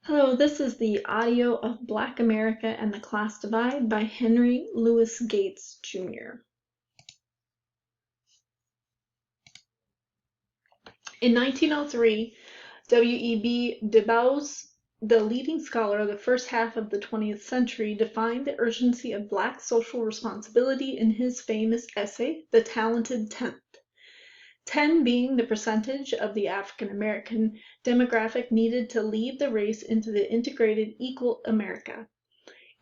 Hello, this is the audio of Black America and the Class Divide by Henry Louis Gates, Jr. In 1903, W.E.B. Du Bois, the leading scholar of the first half of the 20th century, defined the urgency of Black social responsibility in his famous essay, The Talented Tenth. 10 being the percentage of the African American demographic needed to lead the race into the integrated equal America.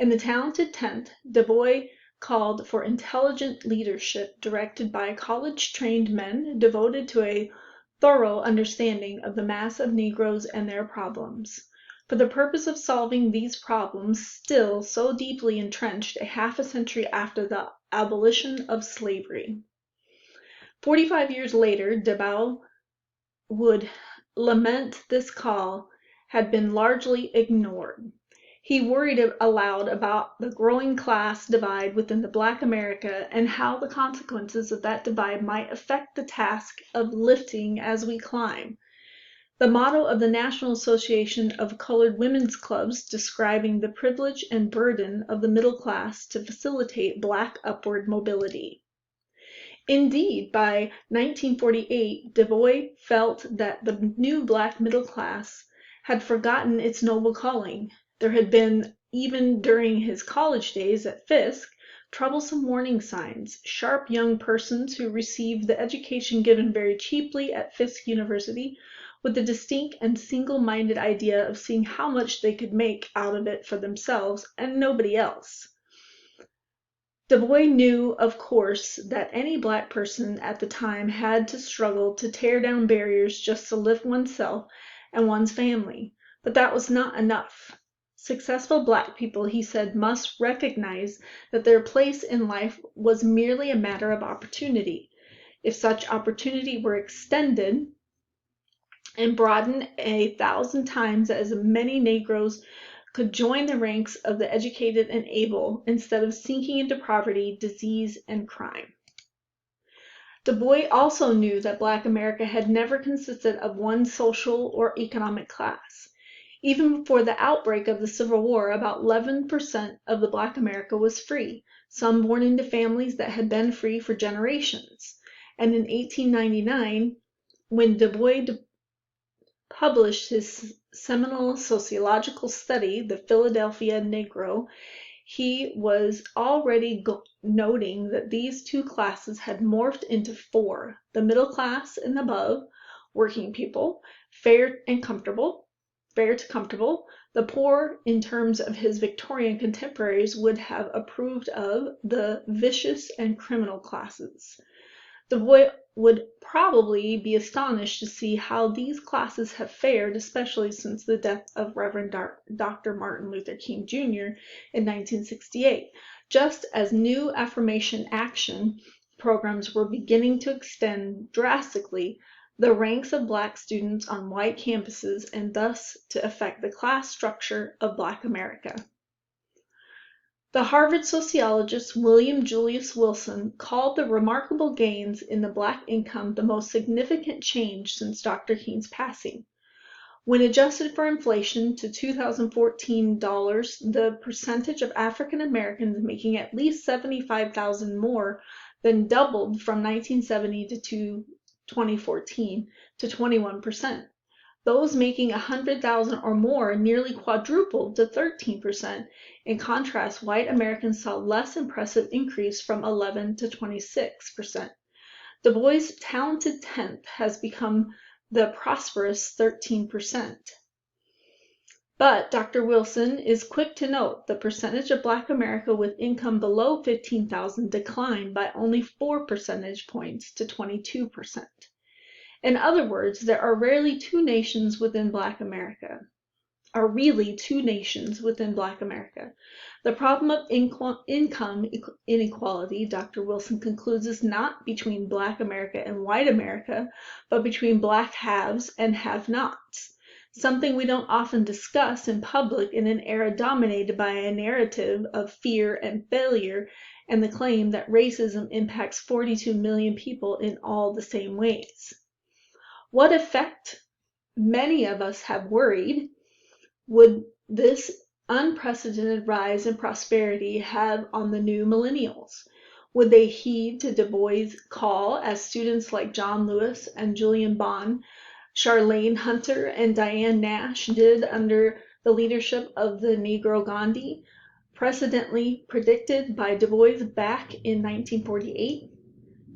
In The Talented Tenth, Du Bois called for intelligent leadership directed by college-trained men devoted to a thorough understanding of the mass of Negroes and their problems, for the purpose of solving these problems still so deeply entrenched a half a century after the abolition of slavery. 45 years later, Du Bois would lament this call had been largely ignored. He worried aloud about the growing class divide within the Black America and how the consequences of that divide might affect the task of lifting as we climb. The motto of the National Association of Colored Women's Clubs describing the privilege and burden of the middle class to facilitate Black upward mobility. Indeed, by 1948, Du Bois felt that the new Black middle class had forgotten its noble calling. There had been, even during his college days at Fisk, troublesome warning signs, sharp young persons who received the education given very cheaply at Fisk University with the distinct and single-minded idea of seeing how much they could make out of it for themselves and nobody else. Du Bois knew, of course, that any Black person at the time had to struggle to tear down barriers just to lift oneself and one's family, but that was not enough. Successful Black people, he said, must recognize that their place in life was merely a matter of opportunity. If such opportunity were extended and broadened 1,000 times, as many Negroes could join the ranks of the educated and able instead of sinking into poverty, disease, and crime. Du Bois also knew that Black America had never consisted of one social or economic class. Even before the outbreak of the Civil War, about 11% of the Black America was free, some born into families that had been free for generations. And in 1899, when Du Bois published his seminal sociological study, The Philadelphia Negro, he was already noting that these two classes had morphed into four: the middle class and above, working people, fair to comfortable. The poor, in terms of his Victorian contemporaries, would have approved of the vicious and criminal classes. Du Bois would probably be astonished to see how these classes have fared, especially since the death of Reverend Dr. Martin Luther King Jr. in 1968, just as new affirmation action programs were beginning to extend drastically the ranks of Black students on white campuses and thus to affect the class structure of Black America. The Harvard sociologist William Julius Wilson called the remarkable gains in the Black income the most significant change since Dr. King's passing. When adjusted for inflation to 2014 dollars, the percentage of African Americans making at least $75,000 more than doubled from 1970 to 2014 to 21%. Those making $100,000 or more nearly quadrupled to 13%. In contrast, white Americans saw less impressive increase from 11 to 26%. Du Bois' talented tenth has become the prosperous 13%. But Dr. Wilson is quick to note the percentage of Black America with income below $15,000 declined by only 4 percentage points to 22%. In other words, there are really two nations within Black America. The problem of income inequality, Dr. Wilson concludes, is not between Black America and white America, but between Black haves and have-nots, something we don't often discuss in public in an era dominated by a narrative of fear and failure and the claim that racism impacts 42 million people in all the same ways. What effect, many of us have worried, would this unprecedented rise in prosperity have on the new millennials? Would they heed to Du Bois' call as students like John Lewis and Julian Bond, Charlene Hunter, and Diane Nash did under the leadership of the Negro Gandhi, precedently predicted by Du Bois back in 1948?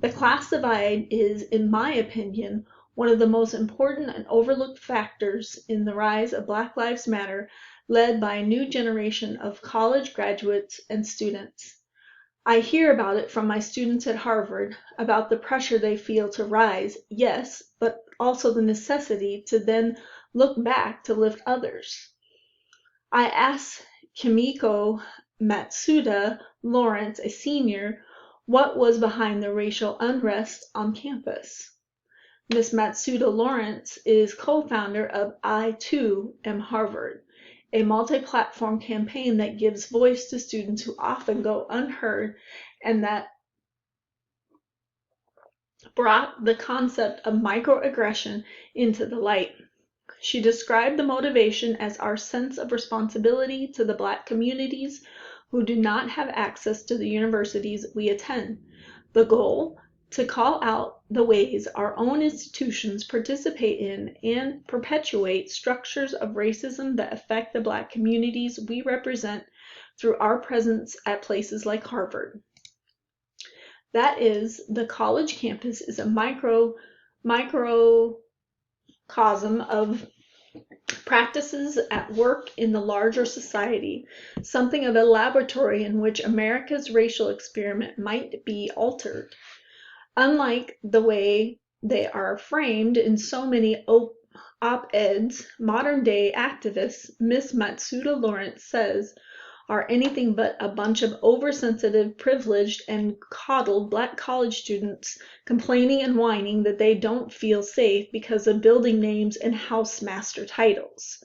The class divide is, in my opinion, one of the most important and overlooked factors in the rise of Black Lives Matter, led by a new generation of college graduates and students. I hear about it from my students at Harvard, about the pressure they feel to rise, yes, but also the necessity to then look back to lift others. I asked Kimiko Matsuda Lawrence, a senior, what was behind the racial unrest on campus. Ms. Matsuda Lawrence is co-founder of I Too Am Harvard, a multi-platform campaign that gives voice to students who often go unheard and that brought the concept of microaggression into the light. She described the motivation as our sense of responsibility to the Black communities who do not have access to the universities we attend. The goal? To call out the ways our own institutions participate in and perpetuate structures of racism that affect the Black communities we represent through our presence at places like Harvard. That is, the college campus is a microcosm of practices at work in the larger society, something of a laboratory in which America's racial experiment might be altered. Unlike the way they are framed in so many op-eds, modern-day activists, Ms. Matsuda Lawrence says, are anything but a bunch of oversensitive, privileged, and coddled Black college students complaining and whining that they don't feel safe because of building names and housemaster titles.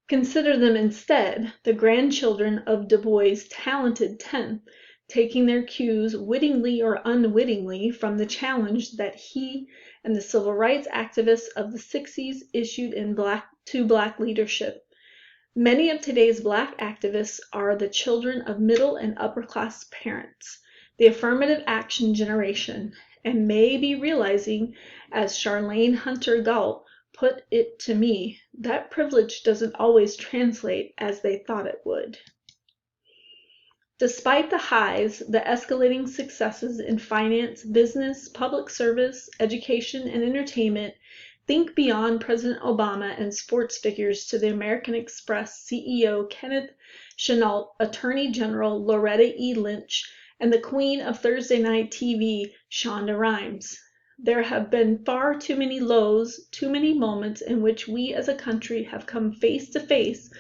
Consider them instead the grandchildren of Du Bois' talented 10th, taking their cues wittingly or unwittingly from the challenge that he and the civil rights activists of the 60s issued to Black leadership. Many of today's Black activists are the children of middle and upper-class parents, the affirmative action generation, and may be realizing, as Charlene Hunter Galt put it to me, that privilege doesn't always translate as they thought it would. Despite the highs, the escalating successes in finance, business, public service, education, and entertainment, think beyond President Obama and sports figures to the American Express CEO Kenneth Chenault, Attorney General Loretta E. Lynch, and the Queen of Thursday Night TV, Shonda Rhimes. There have been far too many lows, too many moments in which we as a country have come face to face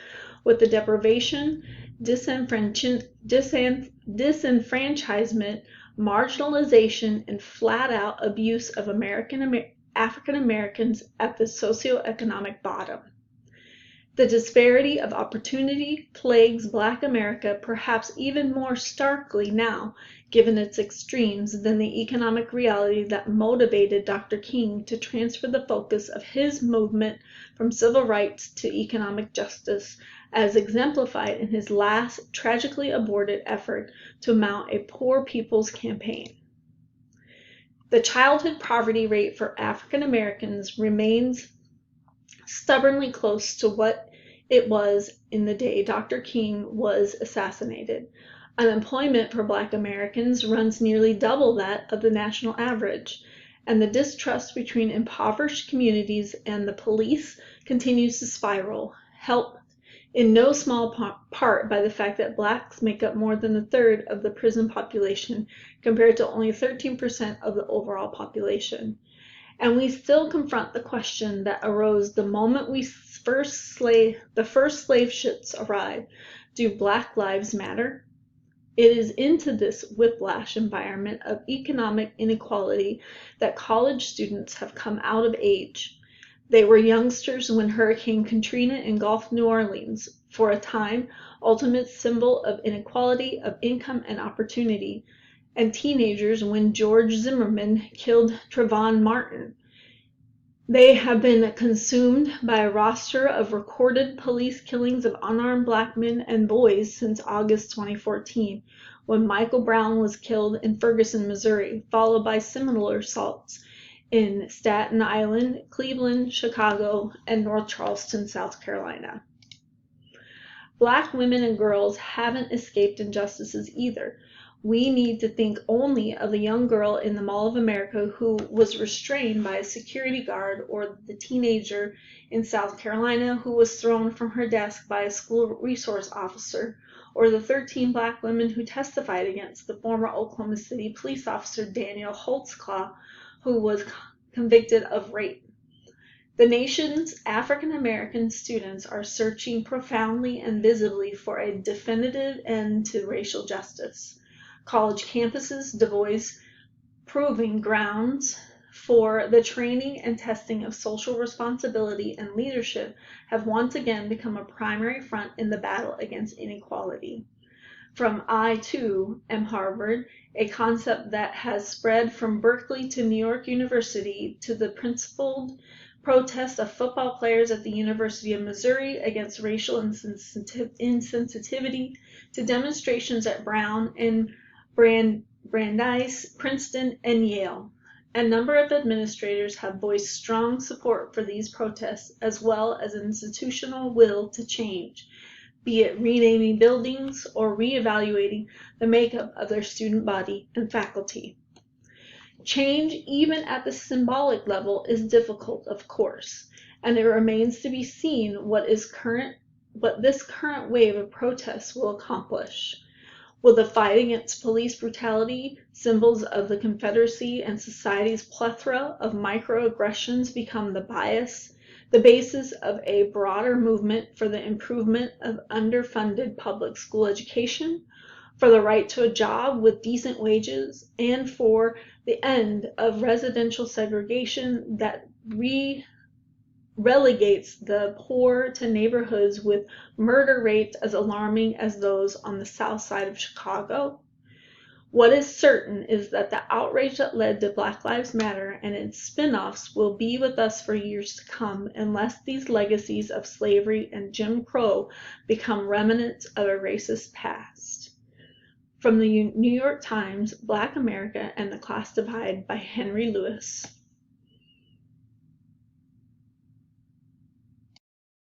with the deprivation, disenfranchisement, marginalization, and flat-out abuse of African Americans at the socioeconomic bottom. The disparity of opportunity plagues Black America perhaps even more starkly now, given its extremes, than the economic reality that motivated Dr. King to transfer the focus of his movement from civil rights to economic justice, as exemplified in his last tragically aborted effort to mount a Poor People's Campaign. The childhood poverty rate for African Americans remains stubbornly close to what it was in the day Dr. King was assassinated. Unemployment for Black Americans runs nearly double that of the national average, and the distrust between impoverished communities and the police continues to spiral, helped in no small part by the fact that Blacks make up more than a third of the prison population compared to only 13% of the overall population. And we still confront the question that arose the moment the first slave ships arrived: do Black lives matter? It is into this whiplash environment of economic inequality that college students have come out of age. They were youngsters when Hurricane Katrina engulfed New Orleans, for a time, ultimate symbol of inequality of income and opportunity, and teenagers when George Zimmerman killed Trayvon Martin. They have been consumed by a roster of recorded police killings of unarmed black men and boys since August 2014, when Michael Brown was killed in Ferguson, Missouri, followed by similar assaults in Staten Island, Cleveland, Chicago, and North Charleston, South Carolina. Black women and girls haven't escaped injustices either. We need to think only of the young girl in the Mall of America who was restrained by a security guard, or the teenager in South Carolina who was thrown from her desk by a school resource officer, or the 13 black women who testified against the former Oklahoma City police officer Daniel Holtzclaw, who was convicted of rape. The nation's African American students are searching profoundly and visibly for a definitive end to racial justice. College campuses devoid proving grounds for the training and testing of social responsibility and leadership have once again become a primary front in the battle against inequality. From I, too, am Harvard, a concept that has spread from Berkeley to New York University, to the principled protest of football players at the University of Missouri against racial insensitivity, to demonstrations at Brown and Brandeis, Princeton, and Yale. A number of administrators have voiced strong support for these protests, as well as institutional will to change, be it renaming buildings or reevaluating the makeup of their student body and faculty. Change, even at the symbolic level, is difficult, of course, and it remains to be seen what this current wave of protests will accomplish. Will the fight against police brutality, symbols of the Confederacy and society's plethora of microaggressions, become the basis of a broader movement for the improvement of underfunded public school education, for the right to a job with decent wages, and for the end of residential segregation that relegates the poor to neighborhoods with murder rates as alarming as those on the south side of Chicago? What is certain is that the outrage that led to Black Lives Matter and its spin-offs will be with us for years to come, unless these legacies of slavery and Jim Crow become remnants of a racist past. From the New York Times, Black America and the Class Divide, by Henry Lewis.